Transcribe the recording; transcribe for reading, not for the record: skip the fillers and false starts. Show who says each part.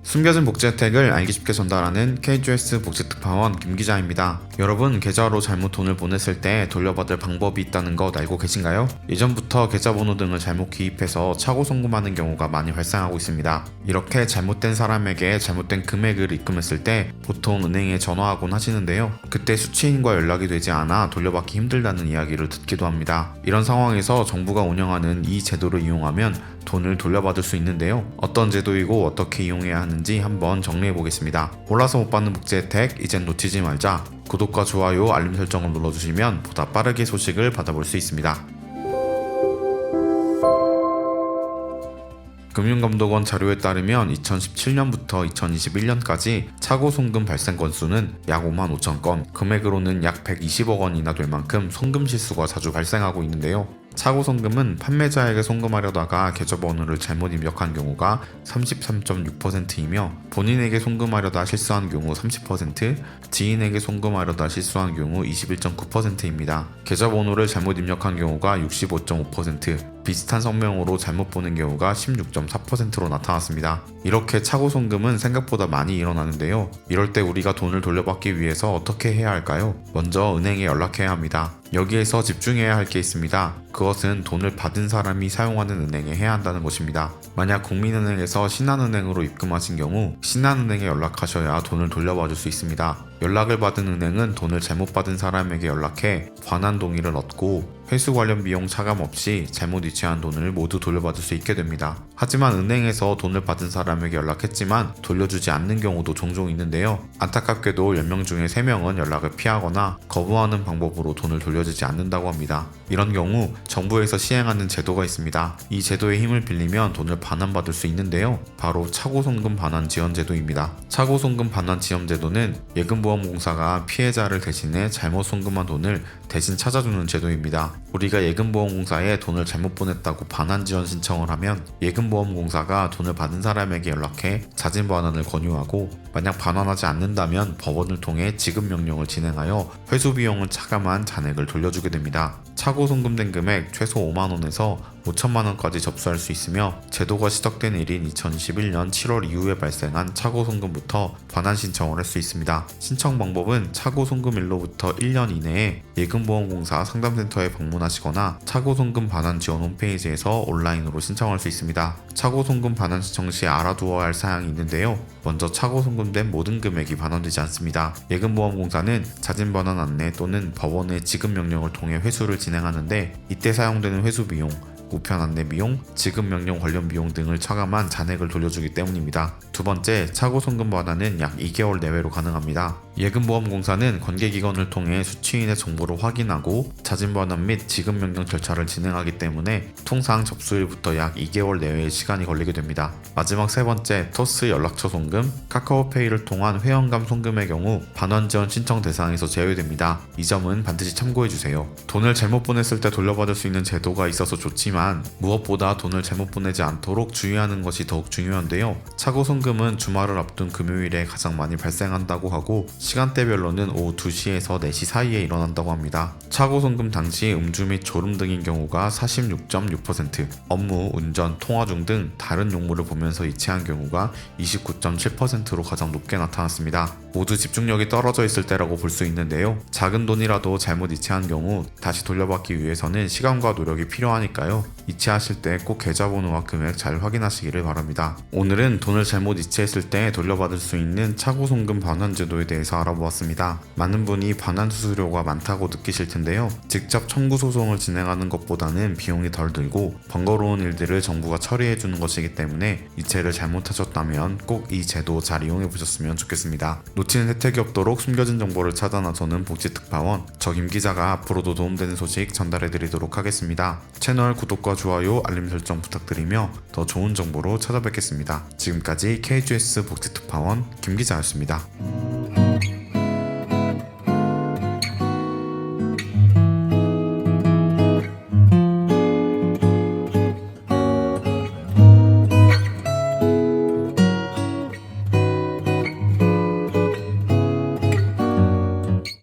Speaker 1: 숨겨진 복지 혜택을 알기 쉽게 전달하는 KGS 복지특파원 김기자입니다. 여러분, 계좌로 잘못 돈을 보냈을 때 돌려받을 방법이 있다는 것 알고 계신가요? 예전부터 계좌번호 등을 잘못 기입해서 차고 송금하는 경우가 많이 발생하고 있습니다. 이렇게 잘못된 사람에게 잘못된 금액을 입금했을 때 보통 은행에 전화하곤 하시는데요. 그때 수취인과 연락이 되지 않아 돌려받기 힘들다는 이야기를 듣기도 합니다. 이런 상황에서 정부가 운영하는 이 제도를 이용하면 돈을 돌려받을 수 있는데요. 어떤 제도이고 어떻게 이용해야 하는지 한번 정리해 보겠습니다. 몰라서 못 받는 복지 혜택, 이젠 놓치지 말자. 구독과 좋아요, 알림 설정을 눌러주시면 보다 빠르게 소식을 받아볼 수 있습니다. 금융감독원 자료에 따르면 2017년부터 2021년까지 차고 송금 발생 건수는 약 5만 5천 건, 금액으로는 약 120억 원이나 될 만큼 송금 실수가 자주 발생하고 있는데요. 차고 송금은 판매자에게 송금하려다가 계좌번호를 잘못 입력한 경우가 33.6%이며 본인에게 송금하려다 실수한 경우 30%, 지인에게 송금하려다 실수한 경우 21.9%입니다. 계좌번호를 잘못 입력한 경우가 65.5%, 비슷한 성명으로 잘못 보낸 경우가 16.4%로 나타났습니다. 이렇게 차고 송금은 생각보다 많이 일어나는데요. 이럴 때 우리가 돈을 돌려받기 위해서 어떻게 해야 할까요? 먼저 은행에 연락해야 합니다. 여기에서 집중해야 할 게 있습니다. 그것은 돈을 받은 사람이 사용하는 은행에 해야 한다는 것입니다. 만약 국민은행에서 신한은행으로 입금하신 경우 신한은행에 연락하셔야 돈을 돌려받을 수 있습니다. 연락을 받은 은행은 돈을 잘못 받은 사람에게 연락해 관한 동의를 얻고 회수 관련 비용 차감 없이 잘못 이체한 돈을 모두 돌려받을 수 있게 됩니다. 하지만 은행에서 돈을 받은 사람에게 연락했지만 돌려주지 않는 경우도 종종 있는데요. 안타깝게도 10명 중에 3명은 연락을 피하거나 거부하는 방법으로 돈을 돌려주지 않는다고 합니다. 이런 경우 정부에서 시행하는 제도가 있습니다. 이 제도의 힘을 빌리면 돈을 반환받을 수 있는데요. 바로 차고송금 반환 지원 제도입니다. 차고송금 반환 지원 제도는 예금보험공사가 피해자를 대신해 잘못 송금한 돈을 대신 찾아주는 제도입니다. 우리가 예금보험공사에 돈을 잘못 보냈다고 반환 지원 신청을 하면 예금보험공사가 돈을 받은 사람에게 연락해 자진 반환을 권유하고, 만약 반환하지 않는다면 법원을 통해 지급 명령을 진행하여 회수 비용을 차감한 잔액을 돌려주게 됩니다. 차고 송금된 금액 최소 5만원에서 5천만원까지 접수할 수 있으며 제도가 시작된 일인 2021년 7월 이후에 발생한 차고 송금부터 반환 신청을 할 수 있습니다. 신청 방법은 차고 송금일로부터 1년 이내에 예금보험공사 상담센터에 방문하시거나 차고 송금 반환 지원 홈페이지에서 온라인으로 신청할 수 있습니다. 차고 송금 반환 신청 시 알아두어야 할 사항이 있는데요. 먼저 차고 송금된 모든 금액이 반환되지 않습니다. 예금보험공사는 자진 반환 안내 또는 법원의 지급 명령을 통해 회수를 진행하는데, 이때 사용되는 회수 비용, 우편 안내 비용, 지급 명령 관련 비용 등을 차감한 잔액을 돌려주기 때문입니다. 두 번째, 차고 송금 반환은 약 2개월 내외로 가능합니다. 예금보험공사는 관계기관을 통해 수취인의 정보를 확인하고 자진 반환 및 지급 명령 절차를 진행하기 때문에 통상 접수일부터 약 2개월 내외의 시간이 걸리게 됩니다. 마지막 세 번째, 토스 연락처 송금, 카카오페이를 통한 회원감 송금의 경우 반환 지원 신청 대상에서 제외됩니다. 이 점은 반드시 참고해주세요. 돈을 잘못 보냈을 때 돌려받을 수 있는 제도가 있어서 좋지만 무엇보다 돈을 잘못 보내지 않도록 주의하는 것이 더욱 중요한데요. 차고 송금은 주말을 앞둔 금요일에 가장 많이 발생한다고 하고, 시간대별로는 오후 2시에서 4시 사이에 일어난다고 합니다. 차고 송금 당시 음주 및 졸음 등인 경우가 46.6%, 업무, 운전, 통화 중 등 다른 용무를 보면서 이체한 경우가 29.7%로 가장 높게 나타났습니다. 모두 집중력이 떨어져 있을 때라고 볼 수 있는데요. 작은 돈이라도 잘못 이체한 경우 다시 돌려받기 위해서는 시간과 노력이 필요하니까요. 이체하실 때 꼭 계좌번호와 금액 잘 확인하시기를 바랍니다. 오늘은 돈을 잘못 이체했을 때 돌려받을 수 있는 차고 송금 반환 제도에 대해서 알아보았습니다. 많은 분이 반환 수수료가 많다고 느끼실 텐데요. 직접 청구 소송을 진행하는 것보다는 비용이 덜 들고 번거로운 일들을 정부가 처리해주는 것이기 때문에 이체를 잘못하셨다면 꼭 이 제도 잘 이용해보셨으면 좋겠습니다. 놓치는 혜택이 없도록 숨겨진 정보를 찾아 나서는 복지특파원, 저 김기자가 앞으로도 도움되는 소식 전달해드리도록 하겠습니다. 채널 구독과 좋아요, 알림 설정 부탁드리며 더 좋은 정보로 찾아뵙겠습니다. 지금까지 KGS 복지특파원 김기자였습니다.